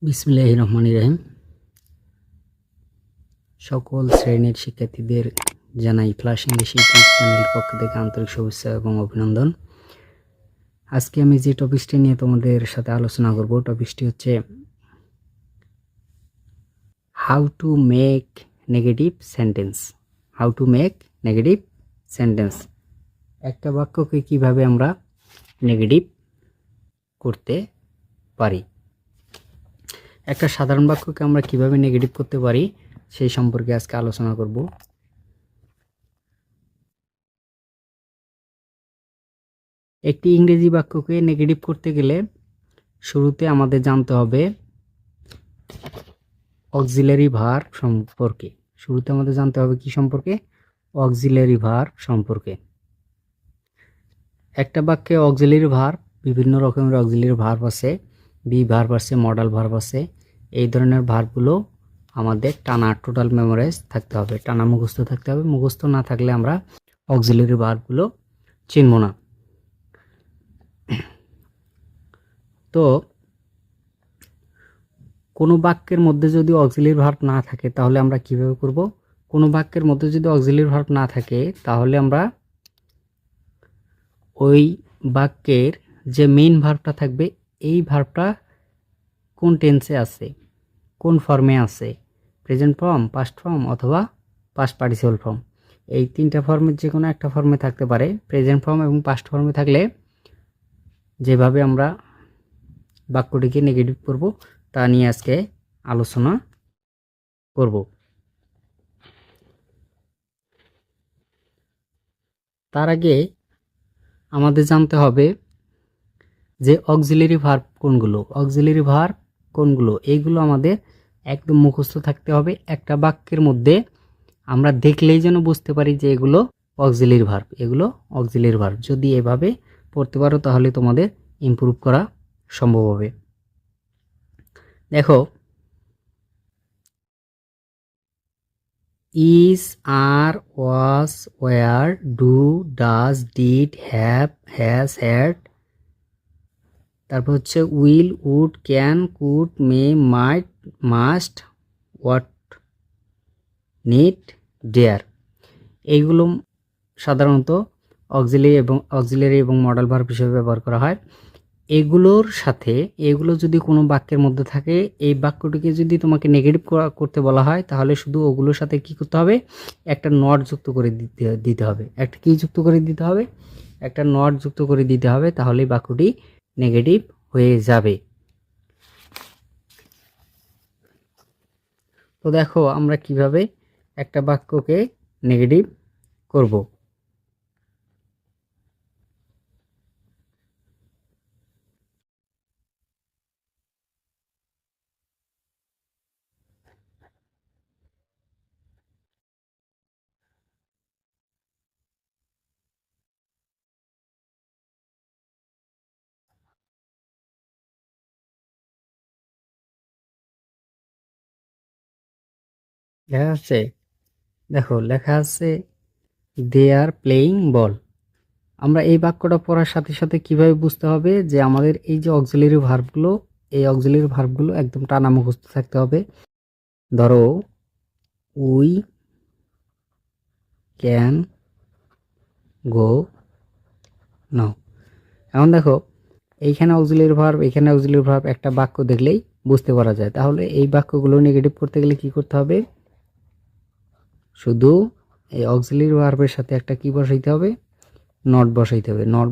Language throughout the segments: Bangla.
বিসমিল্লাহির রহমানির রহিম। সকল শ্রেণীর শিক্ষার্থীদের জানাই ফ্ল্যাশ ইংলিশ ইউটিউব চ্যানেলের পক্ষ থেকে আন্তরিক শুভেচ্ছা এবং অভিনন্দন। আজকে আমি যে টপিকটি নিয়ে তোমাদের সাথে আলোচনা করব, টপিকটি হচ্ছে how to make negative sentence. How to make negative sentence, একটা বাক্যকে কিভাবে আমরা নেগেটিভ করতে পারি, একটা সাধারণ বাক্যকে আমরা কিভাবে নেগেটিভ করতে পারি সেই সম্পর্কে আজকে আলোচনা করব। একটি ইংরেজি বাক্যকে নেগেটিভ করতে গেলে শুরুতে আমাদের জানতে হবে অক্সিলারি ভার্ব সম্পর্কে। শুরুতে আমাদের জানতে হবে কি সম্পর্কে? অক্সিলারি ভার্ব সম্পর্কে। একটা বাক্যে অক্সিলারি ভার্ব, বিভিন্ন রকমের অক্সিলারি ভার্ব আছে, বি ভার্ব আছে, মডাল ভার্ব আছে। এই ধরনের ভার্বগুলো আমাদের টানা টোটাল মেমোরাইজ থাকতে হবে, টানা মুখস্থ থাকতে হবে। মুখস্থ না থাকলে আমরা অক্সিলারি ভার্বগুলো চিনব না। তো কোনো বাক্যের মধ্যে যদি অক্সিলারি ভার্ব না থাকে তাহলে আমরা কিভাবে করব? কোনো বাক্যের মধ্যে যদি অক্সিলারি ভার্ব না থাকে তাহলে আমরা ওই বাক্যের যে মেইন ভার্বটা থাকবে, এই ভার্বটা কোন টেন্সে আছে, কোন ফর্মে আছে, প্রেজেন্ট ফর্ম, পাস্ট ফর্ম অথবা পাস্ট পার্টিসিপল ফর্ম, এই তিনটা ফর্মের যে কোনো একটা ফর্মে থাকতে পারে। প্রেজেন্ট ফর্ম এবং পাস্ট ফর্মে থাকলে যেভাবে আমরা বাক্যটিকে নেগেটিভ করব তা নিয়ে আজকে আলোচনা করব। তার আগে আমাদের জানতে হবে যে অক্সিলারি ভার্ব কোনগুলো, অক্সিলারি ভার্ব কোনগুলো, এইগুলো আমাদের একদম মুখস্থ থাকতে হবে। একটা বাক্যের মধ্যে আমরা দেখলেই যেন বুঝতে পারি যে এগুলো অক্সিলারি ভার্ব, এগুলো অক্সিলারি ভার্ব। যদি এভাবে পড়তে পারো তাহলে তোমাদের ইমপ্রুভ করা সম্ভব হবে। দেখো, is, are, was, were, do, does, did, have, has, had, তারপর হচ্ছে will, would, can, could, may, might, must, what, need, dare, এইগুলো সাধারণত অক্সিলারি এবং মডাল ভার্ব হিসেবে ব্যবহার করা হয়। এগুলোর সাথে এগুলো যদি কোনো বাক্যের মধ্যে থাকে, এই বাক্যটিকে যদি তোমাকে নেগেটিভ করতে বলা হয় তাহলে শুধু ওগুলোর সাথে কি করতে হবে? একটা নট যুক্ত করে দিতে হবে। একটা কি যুক্ত করে দিতে হবে? একটা নট যুক্ত করে দিতে হবে, তাহলে বাক্যটি নেগেটিভ হয়ে যাবে। তো দেখো আমরা কিভাবে একটা বাক্যকে নেগেটিভ করব। লেখা আছে, দেখো লেখা আছে দে আর প্লেয়িং বল। আমরা এই বাক্যটা পড়ার সাথে সাথে কিভাবে বুঝতে হবে যে আমাদের এই যে অক্সিলারি ভার্বগুলো, এই অক্সিলারি ভার্বগুলো একদম টানা মুখস্থ থাকতে হবে। ধরো, উই ক্যান গো নাও। এখন দেখো, এইখানে অক্সিলারি ভার্ব, এখানে অক্সিলারি ভার্ব, একটা বাক্য দেখলেই বুঝতে পারা যায়। তাহলে এই বাক্যগুলো নেগেটিভ করতে গেলে কি করতে হবে? শুধু এই অক্সিলারি ভার্বের সাথে একটা কি বসাইতে হবে? নট বসাইতে হবে। নট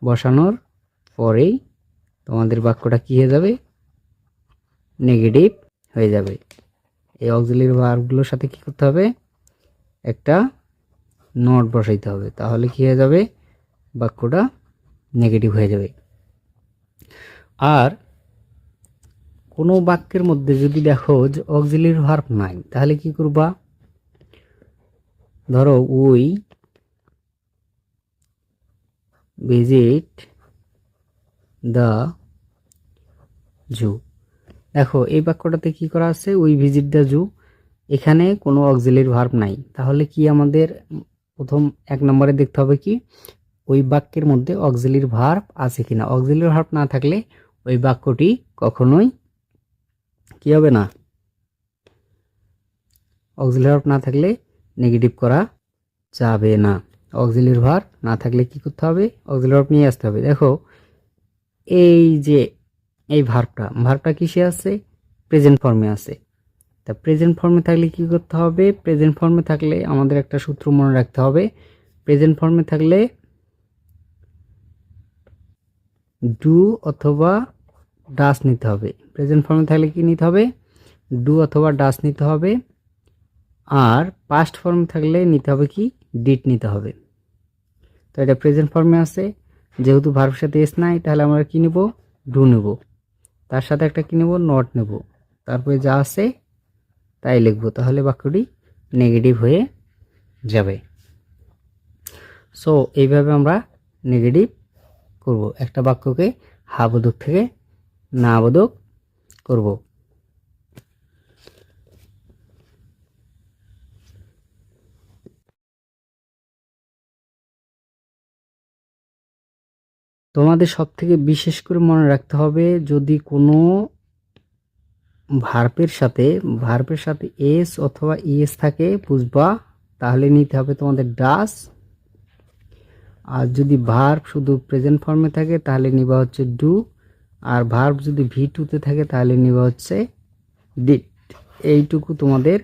বসানোর পরেই তোমাদের বাক্যটা কি হয়ে যাবে? নেগেটিভ হয়ে যাবে। এই অক্সিলারি ভার্বগুলোর সাথে কি করতে হবে? একটা নট বসাইতে হবে, তাহলে কি হয়ে যাবে? বাক্যটা নেগেটিভ হয়ে যাবে। আর কোনো বাক্যের মধ্যে যদি দেখো যে অক্সিলারি ভার্ব নাই, তাহলে কি করবা? ধরো, উই ভিজিট দ্য জু। দেখো এই বাক্যটাতে কি করা আছে? We visit the zoo. এখানে কোনো অক্সিলারি ভার্ব নাই, তাহলে কি আমাদের প্রথম 1 নম্বরে দেখতে হবে কি ওই বাক্যের মধ্যে অক্সিলারি ভার্ব আছে কিনা। অক্সিলারি ভার্ব না থাকলে ওই বাক্যটি কখনোই কি হবে না, অক্সিলারি ভার্ব না থাকলে নেগেটিভ করা যাবে না। অক্সিলারি ভার্ব না থাকলে কি করতে হবে, অক্সিলারি ভার্ব নিয়ে আসতে হবে। দেখো এই যে এই ভার্বটা কিসে আছে, প্রেজেন্ট ফর্মে আছে। তা প্রেজেন্ট ফর্মে থাকলে কি করতে হবে, প্রেজেন্ট ফর্মে থাকলে আমাদের একটা সূত্র মনে রাখতে হবে। প্রেজেন্ট ফর্মে থাকলে ডু অথবা ডাস নিতে হবে। প্রেজেন্ট ফর্মে থাকলে কি নিতে হবে, ডু অথবা ডাস নিতে হবে। আর পাস্ট ফর্মে থাকলে নিতে হবে কি, ডিড নিতে হবে। তো এটা প্রেজেন্ট ফর্মে আছে, যেহেতু ভার্বের সাথে এস নাই, তাহলে আমরা কি নেব, ডু নেব। তার সাথে একটা কি নেব, নট নেব। তারপরে যা আছে তাই লিখব, তাহলে বাক্যটি নেগেটিভ হয়ে যাবে। সো এইভাবে আমরা নেগেটিভ করব, একটা বাক্যকে হা বোধক থেকে না বোধক করব। তোমাদের সব থেকে বিশেষ করে মনে রাখতে হবে, যদি কোনো ভার্বের সাথে এস অথবা ইএস থাকে বুঝবা, তাহলে নিতে হবে তোমাদের ডাস। আর যদি ভার্ব শুধু প্রেজেন্ট ফর্মে থাকে তাহলে নিবা হচ্ছে ডু। আর ভার্ব যদি V2 তে থাকে তাহলে নিবা হচ্ছে ডিড। এইটুকু তোমাদের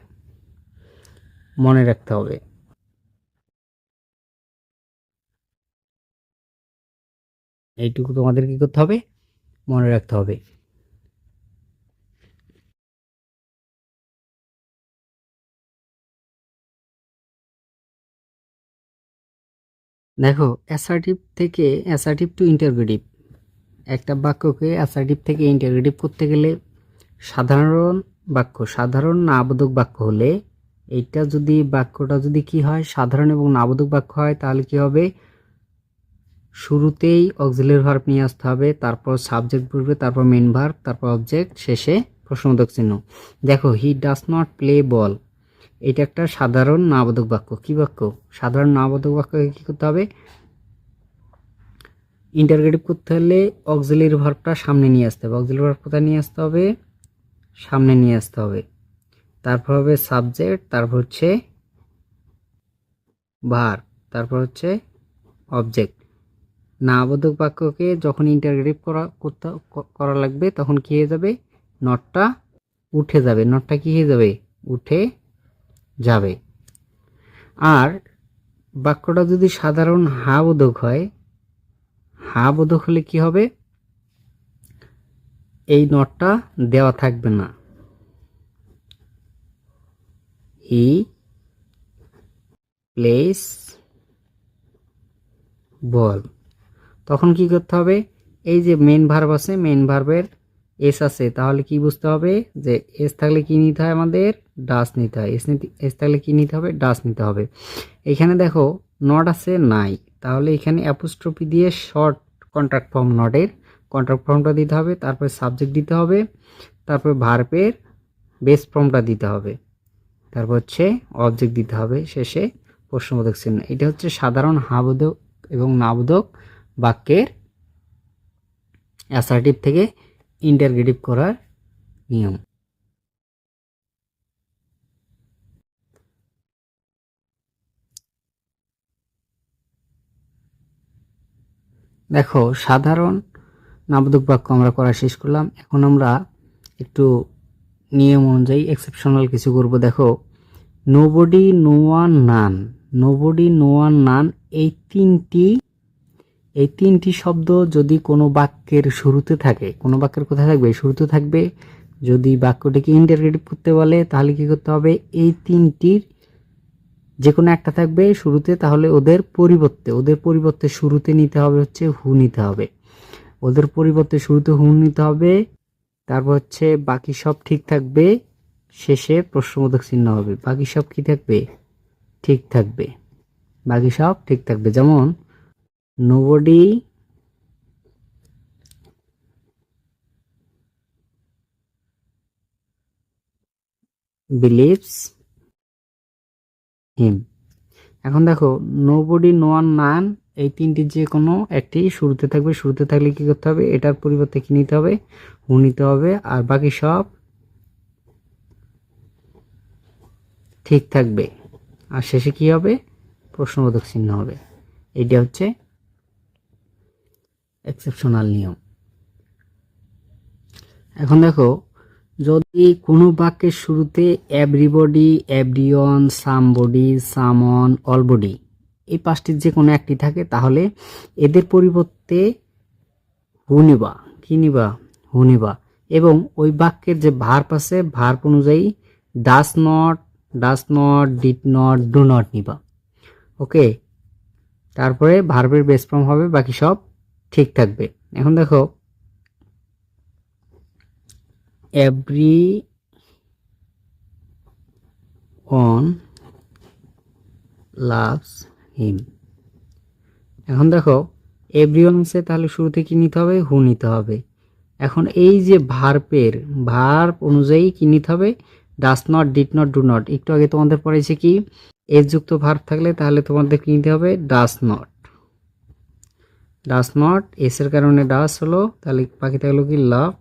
মনে রাখতে হবে। এইটুকু তোমাদের কি করতে হবে, মনে রাখতে হবে। দেখো অ্যাসার্টিভ টু ইন্টারোগেটিভ, একটা বাক্যকে অ্যাসার্টিভ থেকে ইন্টারোগেটিভ করতে গেলে সাধারণ না বোধক বাক্য হলে, বাক্যটা যদি কি হয়, সাধারণ এবং না বোধক বাক্য হয়, তাহলে কি হবে, শুরুতেই অক্সিলারি ভার্ব নিয়ে আসতে হবে, তারপর সাবজেক্ট বসবে, তারপর মেইন ভার্ব, তারপর অবজেক্ট, শেষে প্রশ্নবোধক চিহ্ন। দেখো হি ডাজ নট প্লে বল, এটা একটা সাধারণ না বোধক বাক্য। কি বাক্য, সাধারণ না বোধক বাক্যকে কি করতে হবে, ইন্টারোগেটিভ করতে হলে অক্সিলারি ভার্বটা সামনে নিয়ে আসতে হবে। অক্সিলারি ভার্ব কোথায় নিয়ে আসতে হবে, সামনে নিয়ে আসতে হবে। তারপর হবে সাবজেক্ট, তারপর হচ্ছে ভার্ব, তারপর হচ্ছে অবজেক্ট। না বোধক বাক্যকে যখন ইন্টারোগেটিভ করা লাগবে, তখন কি হয়ে যাবে, নটটা উঠে যাবে। নটটা কি হয়ে যাবে, উঠে যাবে। আর বাক্যটা যদি সাধারণ হা বোধক হয়, হা বোধক হলে কি হবে, এই নটটা দেওয়া থাকবে না। হি প্লেস বল, তখন কি করতে হবে, এই যে মেন ভার্ব আছে, মেন ভার্বের এস আছে, তাহলে কি বুঝতে হবে যে এস থাকলে কি নিতে হয়, আমাদের ডাস নিতে হয়। এস থাকলে কি নিতে হবে, ডাস নিতে হবে। এখানে দেখো নট আছে নাই, তাহলে এখানে অ্যাপোস্ট্রফি দিয়ে শর্ট কন্ট্রাক্ট ফর্ম, নটের কন্ট্রাক্ট ফর্মটা দিতে হবে, তারপরে সাবজেক্ট দিতে হবে, তারপরে ভার্বের বেস ফর্মটা দিতে হবে, তারপর হচ্ছে অবজেক্ট দিতে হবে, শেষে প্রশ্নবোধক চিহ্ন। এটা হচ্ছে সাধারণ হাবোধক এবং নাবোধক বাক্যের অ্যাসার্টিভ থেকে ইন্টারোগেটিভ করার নিয়ম। দেখো সাধারণ নাবোধক বাক্য আমরা করা শেষ করলাম। এখন আমরা একটু নিয়ম অনুযায়ী এক্সেপশনাল কিছু করব। দেখো নোবডি, নো ওয়ান, নান। নোবডি, নো ওয়ান, নান, এই তিনটি শব্দ যদি কোনো বাক্যের শুরুতে থাকে, কোনো বাক্যের কোথায় থাকবে, শুরুতে থাকবে। যদি বাক্যটিকে ইন্টারোগেটিভ করতে বলে তাহলে কি করতে হবে, এই তিনটির যে কোনো একটা থাকবে শুরুতে, তাহলে ওদের পরিবর্তে শুরুতে নিতে হবে হচ্ছে হু নিতে হবে। ওদের পরিবর্তে শুরুতে হু নিতে হবে। তারপর হচ্ছে বাকি সব ঠিক থাকবে, শেষে প্রশ্নবোধক চিহ্ন হবে। বাকি সব কি থাকবে, ঠিক থাকবে। বাকি সব ঠিক থাকবে, যেমন নোবডি বিলিভস হিম। এখন দেখো নোবডি, নো ওয়ান, নান, এই তিনটির যে কোনো একটি শুরুতে থাকবে। শুরুতে থাকলে কি করতে হবে, এটার পরিবর্তে কি নিতে হবে, হু নিতে হবে। আর বাকি সব ঠিক থাকবে, আর শেষে কি হবে, প্রশ্নবোধক চিহ্ন হবে। এইটা হচ্ছে এক্সেপশনাল নিয়ম। এখন দেখো, যদি কোনো বাক্যের শুরুতে এভরিবডি, এভরিওয়ান, সামবডি, সামন, অলবডি এই পাঁচটির যে কোনো একটি থাকে, তাহলে এদের পরিবর্তে হু নিবা, কি নিবা, হু নিবা। এবং ওই বাক্যের যে ভার্ব আছে, ভার্ব অনুযায়ী does not, did not, do not নিবা। ওকে, তারপরে ভার্বের বেস ফর্ম হবে, বাকি সব ঠিক থাকবে। এখন দেখো, এভরি অন লাভস হিম। এখন দেখো, এভরিওয়ান আছে, তাহলে শুরুতে কি নিতে হবে, হু নিতে হবে। এখন এই যে ভার্ব অনুযায়ী কি নিতে হবে, does not, did not, do not. একটু আগে তোমাদের পড়েছে কি, এস যুক্ত ভার্ব থাকলে তাহলে তোমাদের কি নিতে হবে, ডাস নট, এস এর কারণে ডাস হলো, তাহলে বাকি থাকলো কি, লাভ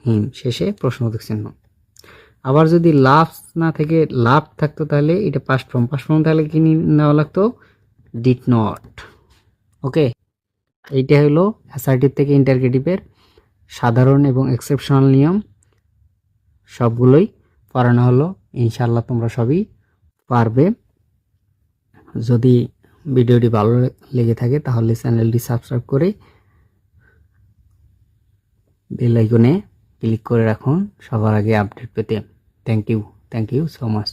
হিম, শেষে প্রশ্নবোধক চিহ্ন। আবার যদি লাভ না থেকে লাভ থাকতো, তাহলে এটা পাস্ট ফর্ম তাহলে কি নেওয়া লাগতো, ডিড নট। ওকে, এইটা হলো অ্যাসার্টিভ থেকে ইন্টারগেটিভের সাধারণ এবং এক্সেপশনাল নিয়ম, সবগুলোই পড়ানো হলো। ইনশাআল্লাহ তোমরা সবই পারবে। যদি ভিডিওটি ভালো লেগে থাকে তাহলে চ্যানেলটি সাবস্ক্রাইব করে বেল আইকনে ক্লিক করে রাখুন সবার আগে আপডেট পেতে। Thank you so much.